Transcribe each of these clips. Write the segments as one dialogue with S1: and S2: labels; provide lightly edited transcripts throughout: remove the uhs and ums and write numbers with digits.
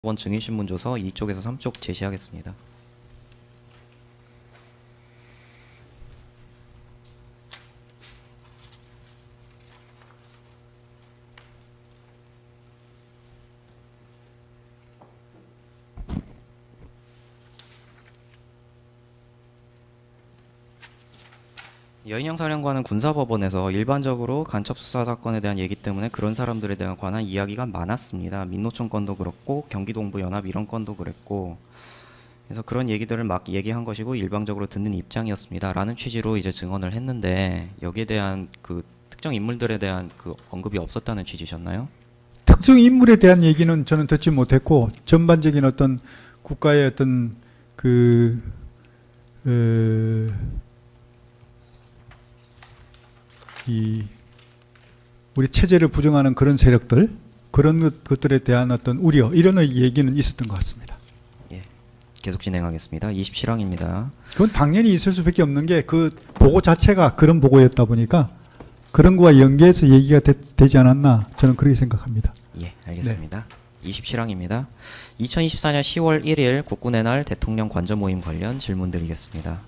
S1: 번 증인신문조서 2쪽에서 3쪽 제시하겠습니다. 여인영 사령관은 군사법원에서 일반적으로 간첩수사 사건에 대한 얘기 때문에 그런 사람들에 대한 관한 이야기가 많았습니다. 민노총 건도 그렇고 경기동부연합 이런 건도 그랬고, 그래서 그런 얘기들을 막 얘기한 것이고 일방적으로 듣는 입장이었습니다 라는 취지로 이제 증언을 했는데, 여기에 대한 그 특정 인물들에 대한 그 언급이 없었다는 취지셨나요?
S2: 특정 인물에 대한 얘기는 저는 듣지 못했고, 전반적인 어떤 국가의 어떤 우리 체제를 부정하는 그런 세력들, 그런 것들에 대한 어떤 우려, 이런 얘기는 있었던 것 같습니다.
S1: 예, 계속 진행하겠습니다. 27항입니다.
S2: 그건 당연히 있을 수밖에 없는 게 그 보고 자체가 그런 보고였다 보니까 그런 거와 연계해서 얘기가 되지 않았나, 저는 그렇게 생각합니다.
S1: 예, 알겠습니다. 네. 27항입니다. 2024년 10월 1일 국군의 날 대통령 관저 모임 관련 질문 드리겠습니다.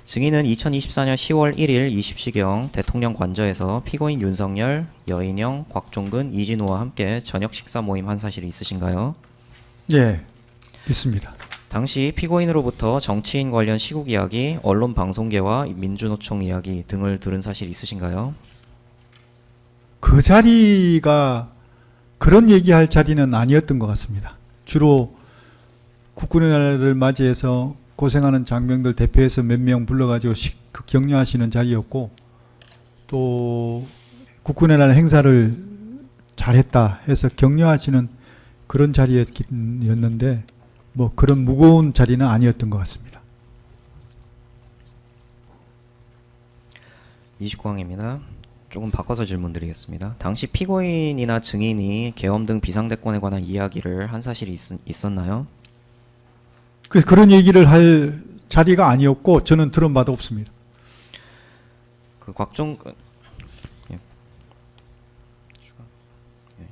S1: 증인은 2024년 10월 1일 20시경 대통령 관저에서 피고인 윤석열, 여인영, 곽종근, 이진우와 함께 저녁 식사 모임 한 사실이 있으신가요?
S2: 예, 있습니다.
S1: 당시 피고인으로부터 정치인 관련 시국 이야기, 언론 방송계와 민주노총 이야기 등을 들은 사실이 있으신가요?
S2: 그 자리가 그런 얘기할 자리는 아니었던 것 같습니다. 주로 국군의 날을 맞이해서 고생하는 장병들 대표해서 몇 명 불러가지고 격려하시는 자리였고, 또 국군의 날 행사를 잘했다 해서 격려하시는 그런 자리였는데, 뭐 그런 무거운 자리는 아니었던 것 같습니다.
S1: 29항입니다. 조금 바꿔서 질문 드리겠습니다. 당시 피고인이나 증인이 계엄 등 비상대권에 관한 이야기를 한 사실이 있었나요?
S2: 그런 얘기를 할 자리가 아니었고 저는 들은 바도 없습니다.
S1: 그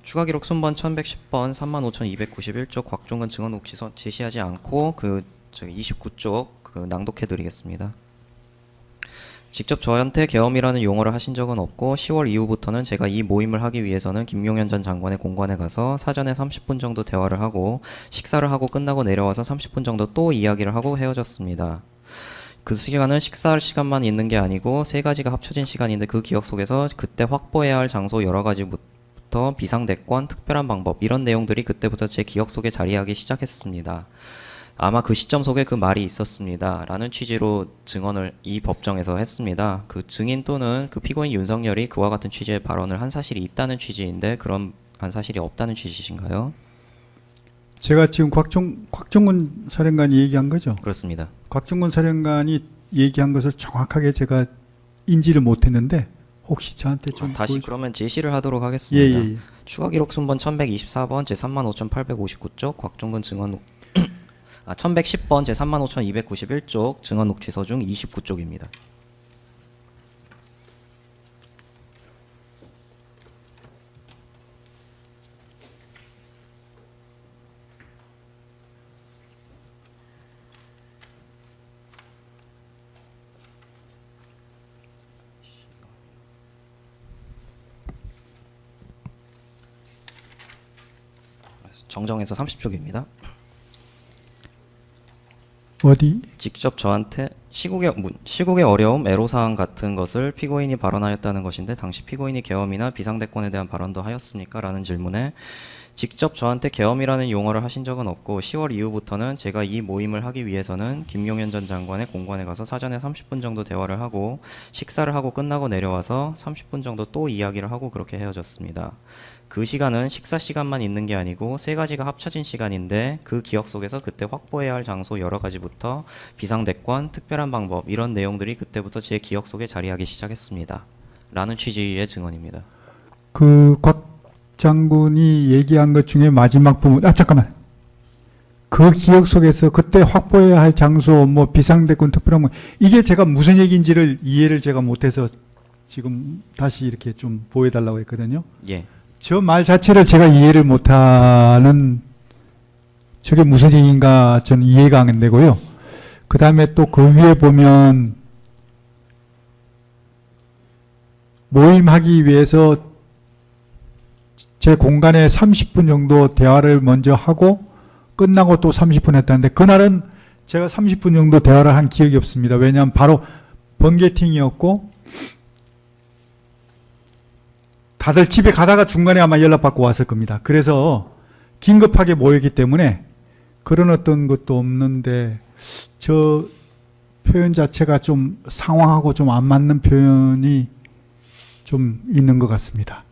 S1: 추가 기록 순번 1110번 35,291쪽 곽종근 증언 혹시 제시하지 않고 29쪽 낭독해 드리겠습니다. 직접 저한테 계엄이라는 용어를 하신 적은 없고 10월 이후부터는 제가 이 모임을 하기 위해서는 김용현 전 장관의 공관에 가서 사전에 30분 정도 대화를 하고 식사를 하고 끝나고 내려와서 30분 정도 또 이야기를 하고 헤어졌습니다. 그 시간은 식사할 시간만 있는 게 아니고 세 가지가 합쳐진 시간인데, 그 기억 속에서 그때 확보해야 할 장소 여러 가지부터 비상대권, 특별한 방법 이런 내용들이 그때부터 제 기억 속에 자리하기 시작했습니다. 아마 그 시점 속에 그 말이 있었습니다 라는 취지로 증언을 이 법정에서 했습니다. 그 증인 또는 그 피고인 윤석열이 그와 같은 취지의 발언을 한 사실이 있다는 취지인데 그런 한 사실이 없다는 취지신가요?
S2: 제가 지금 곽종근 사령관이 얘기한 거죠?
S1: 그렇습니다.
S2: 곽종근 사령관이 얘기한 것을 정확하게 제가 인지를 못했는데 혹시 저한테 좀
S1: 다시 그러면 제시를 하도록 하겠습니다.
S2: 예.
S1: 추가 기록 순번 1124번 제35,859쪽 곽종근 증언 1110번 제35,291쪽 증언 녹취서 중 29쪽입니다. 정정해서 30쪽입니다.
S2: 어디?
S1: 직접 저한테 시국의 어려움, 애로사항 같은 것을 피고인이 발언하였다는 것인데 당시 피고인이 계엄이나 비상대권에 대한 발언도 하였습니까? 라는 질문에 직접 저한테 계엄이라는 용어를 하신 적은 없고 10월 이후부터는 제가 이 모임을 하기 위해서는 김용현 전 장관의 공관에 가서 사전에 30분 정도 대화를 하고 식사를 하고 끝나고 내려와서 30분 정도 또 이야기를 하고 그렇게 헤어졌습니다. 그 시간은 식사 시간만 있는 게 아니고 세 가지가 합쳐진 시간인데, 그 기억 속에서 그때 확보해야 할 장소 여러 가지부터 비상대권, 특별한 방법 이런 내용들이 그때부터 제 기억 속에 자리하기 시작했습니다 라는 취지의 증언입니다.
S2: 곽 장군이 얘기한 것 중에 마지막 부분, 잠깐만. 그 기억 속에서 그때 확보해야 할 장소, 뭐 비상대권, 특별한 뭐, 이게 제가 무슨 얘기인지를 이해를 제가 못해서 지금 다시 이렇게 좀 보여달라고 했거든요.
S1: 예.
S2: 저 말 자체를 제가 이해를 못하는 저게 무슨 얘기인가 저는 이해가 안 되고요. 그 다음에 또 그 위에 보면 모임하기 위해서 제 공간에 30분 정도 대화를 먼저 하고 끝나고 또 30분 했다는데 그날은 제가 30분 정도 대화를 한 기억이 없습니다. 왜냐하면 바로 번개팅이었고 다들 집에 가다가 중간에 아마 연락받고 왔을 겁니다. 그래서 긴급하게 모였기 때문에 그런 어떤 것도 없는데 저 표현 자체가 좀 상황하고 좀 안 맞는 표현이 좀 있는 것 같습니다.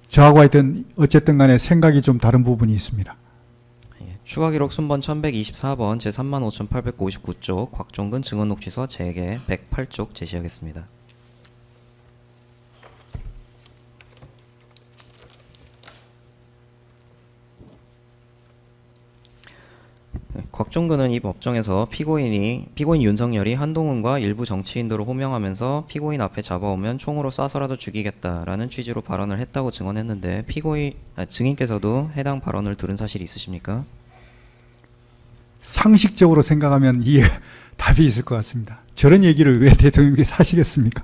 S2: 저하고 하여튼 어쨌든 간에 생각이 좀 다른 부분이 있습니다.
S1: 예, 추가 기록 순번 1124번 제 35,859쪽 곽종근 증언 녹취서 재개 108쪽 제시하겠습니다. 곽종근은 이 법정에서 피고인 윤석열이 한동훈과 일부 정치인들을 호명하면서 피고인 앞에 잡아오면 총으로 쏴서라도 죽이겠다라는 취지로 발언을 했다고 증언했는데 증인께서도 해당 발언을 들은 사실이 있으십니까?
S2: 상식적으로 생각하면 답이 있을 것 같습니다. 저런 얘기를 왜 대통령께서 하시겠습니까?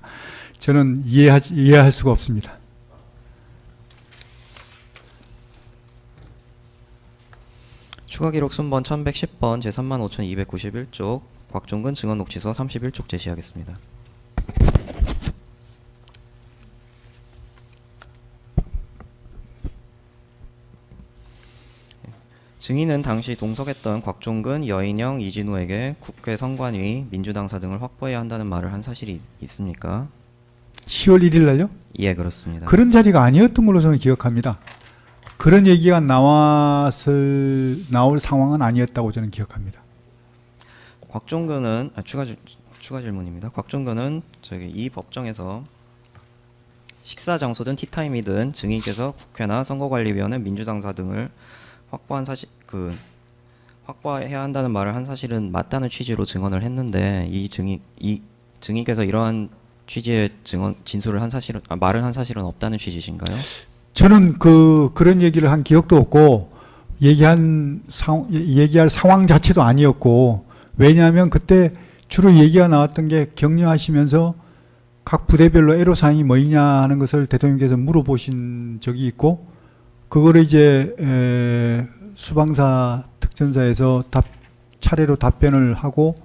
S2: 저는 이해할 수가 없습니다.
S1: 추가 기록 순번 1110번 제 35,291쪽 곽종근 증언 녹취서 31쪽 제시하겠습니다. 증인은 당시 동석했던 곽종근, 여인영, 이진우에게 국회 선관위, 민주당사 등을 확보해야 한다는 말을 한 사실이 있습니까?
S2: 10월 1일 날요?
S1: 예, 그렇습니다.
S2: 그런 자리가 아니었던 걸로 저는 기억합니다. 그런 얘기가 나올 상황은 아니었다고 저는 기억합니다.
S1: 곽종근은 추가 질문입니다. 곽종근은 이 법정에서 식사 장소든 티타임이든 증인께서 국회나 선거관리위원회, 민주당사 등을 확보해야 한다는 말을 한 사실은 맞다는 취지로 증언을 했는데 이 증인께서 이러한 취지의 진술을 말을 한 사실은 없다는 취지신가요?
S2: 저는 그런 얘기를 한 기억도 없고 얘기할 상황 자체도 아니었고 왜냐하면 그때 주로 얘기가 나왔던 게 격려하시면서 각 부대별로 애로사항이 뭐이냐 하는 것을 대통령께서 물어보신 적이 있고 그거를 이제 수방사 특전사에서 차례로 답변을 하고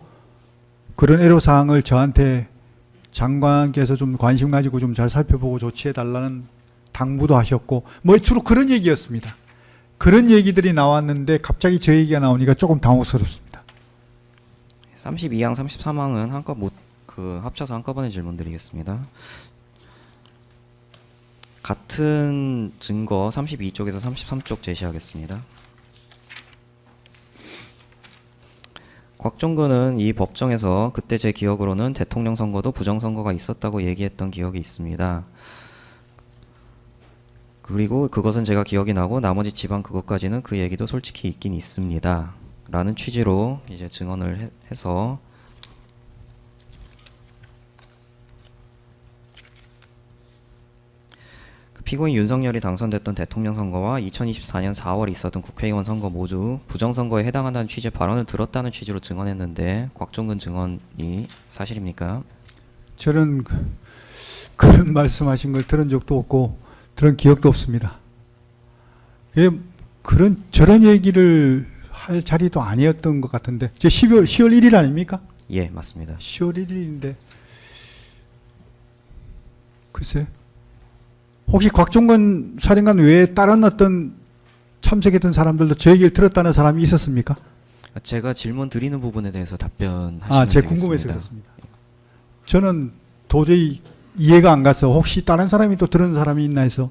S2: 그런 애로사항을 저한테 장관께서 좀 관심 가지고 좀 잘 살펴보고 조치해달라는 당부도 하셨고 뭐 주로 그런 얘기였습니다. 그런 얘기들이 나왔는데 갑자기 저 얘기가 나오니까 조금 당혹스럽습니다.
S1: 32항, 33항은 합쳐서 한꺼번에 질문드리겠습니다. 같은 증거 32쪽에서 33쪽 제시하겠습니다. 곽종근은 이 법정에서 그때 제 기억으로는 대통령 선거도 부정선거가 있었다고 얘기했던 기억이 있습니다. 그리고 그것은 제가 기억이 나고 나머지 지방 그것까지는 그 얘기도 솔직히 있긴 있습니다. 라는 취지로 이제 증언을 해서 피고인 윤석열이 당선됐던 대통령 선거와 2024년 4월 있었던 국회의원 선거 모두 부정선거에 해당한다는 취지의 발언을 들었다는 취지로 증언했는데 곽종근 증언이 사실입니까?
S2: 저는 그런 말씀하신 걸 들은 적도 없고 들은 기억도 없습니다. 저런 얘기를 할 자리도 아니었던 것 같은데 10월 1일 아닙니까?
S1: 예, 맞습니다.
S2: 10월 1일인데 글쎄 혹시 곽종근 사령관 외에 다른 어떤 참석했던 사람들도 저 얘기를 들었다는 사람이 있었습니까?
S1: 제가 질문 드리는 부분에 대해서 답변하시면
S2: 제가
S1: 되겠습니다.
S2: 궁금해서 그렇습니다. 저는 도저히 이해가 안 가서 혹시 다른 사람이 또 들은 사람이 있나 해서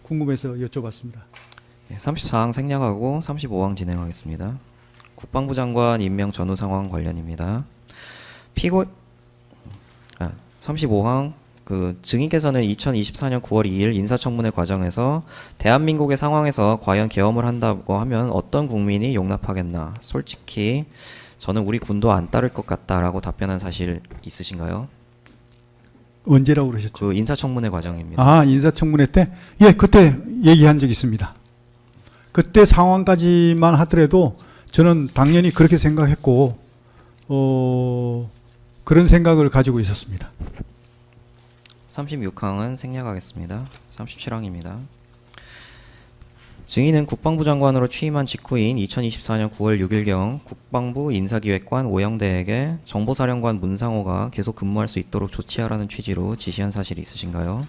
S2: 궁금해서 여쭤봤습니다.
S1: 34항 생략하고 35항 진행하겠습니다. 국방부 장관 임명 전후 상황 관련입니다. 35항 증인께서는 2024년 9월 2일 인사청문회 과정에서 대한민국의 상황에서 과연 계엄을 한다고 하면 어떤 국민이 용납하겠나? 솔직히 저는 우리 군도 안 따를 것 같다라고 답변한 사실 있으신가요?
S2: 언제라고 그러셨죠?
S1: 그 인사청문회 과정입니다.
S2: 인사청문회 때? 예, 그때 얘기한 적 있습니다. 그때 상황까지만 하더라도 저는 당연히 그렇게 생각했고 그런 생각을 가지고 있었습니다.
S1: 36항은 생략하겠습니다. 37항입니다. 증인은 국방부 장관으로 취임한 직후인 2024년 9월 6일경 국방부 인사기획관 오영대에게 정보사령관 문상호가 계속 근무할 수 있도록 조치하라는 취지로 지시한 사실이 있으신가요?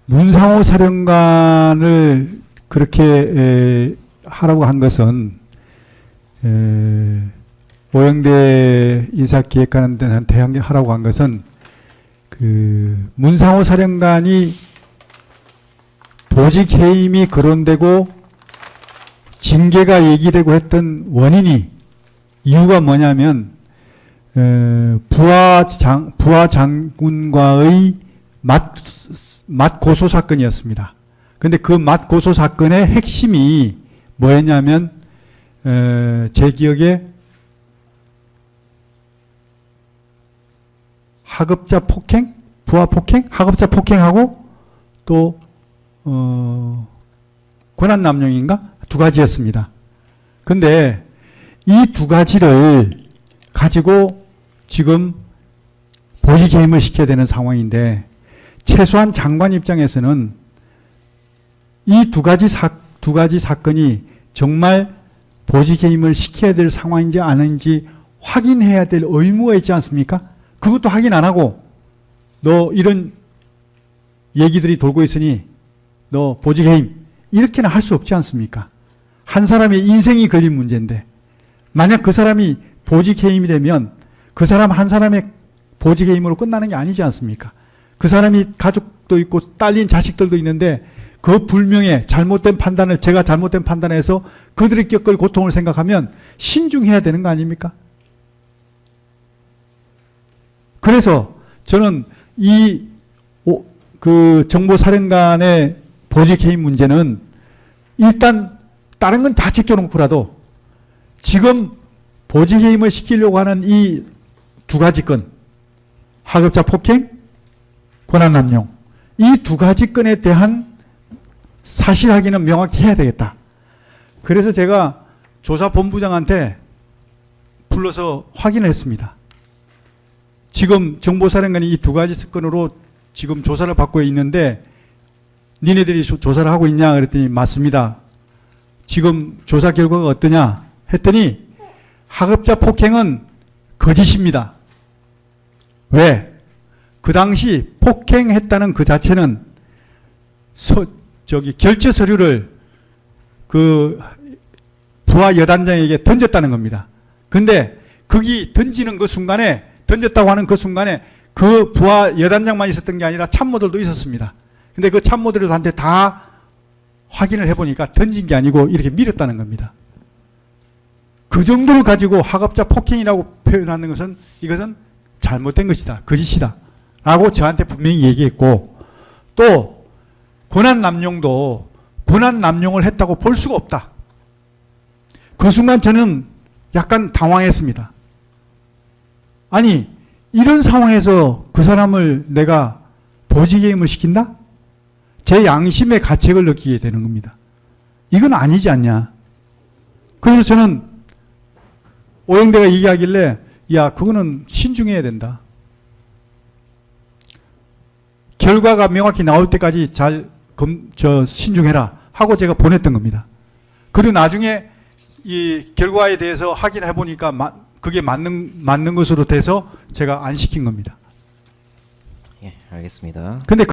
S2: 문상호 사령관을 그렇게 하라고 한 것은 오영대 인사기획관한테 하라고 한 것은 그 문상호 사령관이 보직 해임이 거론되고 징계가 얘기되고 했던 원인이 이유가 뭐냐면 부하 장군과의 맞 고소 사건이었습니다. 근데 그 맞 고소 사건의 핵심이 뭐였냐면 제 기억에 하급자 폭행, 부하 폭행, 하급자 폭행하고 또 권한 남용인가? 두 가지였습니다. 근데 이 두 가지를 가지고 지금 보직 해임을 시켜야 되는 상황인데 최소한 장관 입장에서는 이 두 가지 사건이 정말 보직 해임을 시켜야 될 상황인지 아닌지 확인해야 될 의무가 있지 않습니까? 그것도 확인 안 하고 너 이런 얘기들이 돌고 있으니 너 보직 해임 이렇게는 할 수 없지 않습니까? 한 사람의 인생이 걸린 문제인데 만약 그 사람이 보직 해임이 되면 그 사람 한 사람의 보직 해임으로 끝나는 게 아니지 않습니까? 그 사람이 가족도 있고 딸린 자식들도 있는데 그 불명예 잘못된 판단을 제가 잘못된 판단해서 그들이 겪을 고통을 생각하면 신중해야 되는 거 아닙니까? 그래서 저는 그 정보사령관의 보직 해임 문제는 일단 다른 건 다 제껴놓고라도 지금 보직 해임을 시키려고 하는 이 두 가지 건 하급자 폭행, 권한 남용 이 두 가지 건에 대한 사실 확인은 명확히 해야 되겠다. 그래서 제가 조사본부장한테 불러서 확인을 했습니다. 지금 정보사령관이 이 두 가지 건으로 지금 조사를 받고 있는데 니네들이 조사를 하고 있냐 그랬더니 맞습니다. 지금 조사 결과가 어떠냐 했더니 하급자 폭행은 거짓입니다. 왜? 그 당시 폭행했다는 그 자체는 결제 서류를 그 부하 여단장에게 던졌다는 겁니다. 근데 거기 던지는 그 순간에 던졌다고 하는 그 순간에 그 부하 여단장만 있었던 게 아니라 참모들도 있었습니다. 근데 그 참모들한테 다 확인을 해보니까 던진 게 아니고 이렇게 밀었다는 겁니다. 그 정도를 가지고 하급자 폭행이라고 표현하는 것은 이것은 잘못된 것이다. 거짓이다. 라고 저한테 분명히 얘기했고 또 권한 남용도 권한 남용을 했다고 볼 수가 없다. 그 순간 저는 약간 당황했습니다. 아니 이런 상황에서 그 사람을 내가 보직해임을 시킨다? 제 양심의 가책을 느끼게 되는 겁니다. 이건 아니지 않냐. 그래서 저는 오영대가 얘기하길래 야 그거는 신중해야 된다. 결과가 명확히 나올 때까지 신중해라 하고 제가 보냈던 겁니다. 그리고 나중에 이 결과에 대해서 확인해 보니까 그게 맞는 것으로 돼서 제가 안 시킨 겁니다.
S1: 예, 알겠습니다.
S2: 근데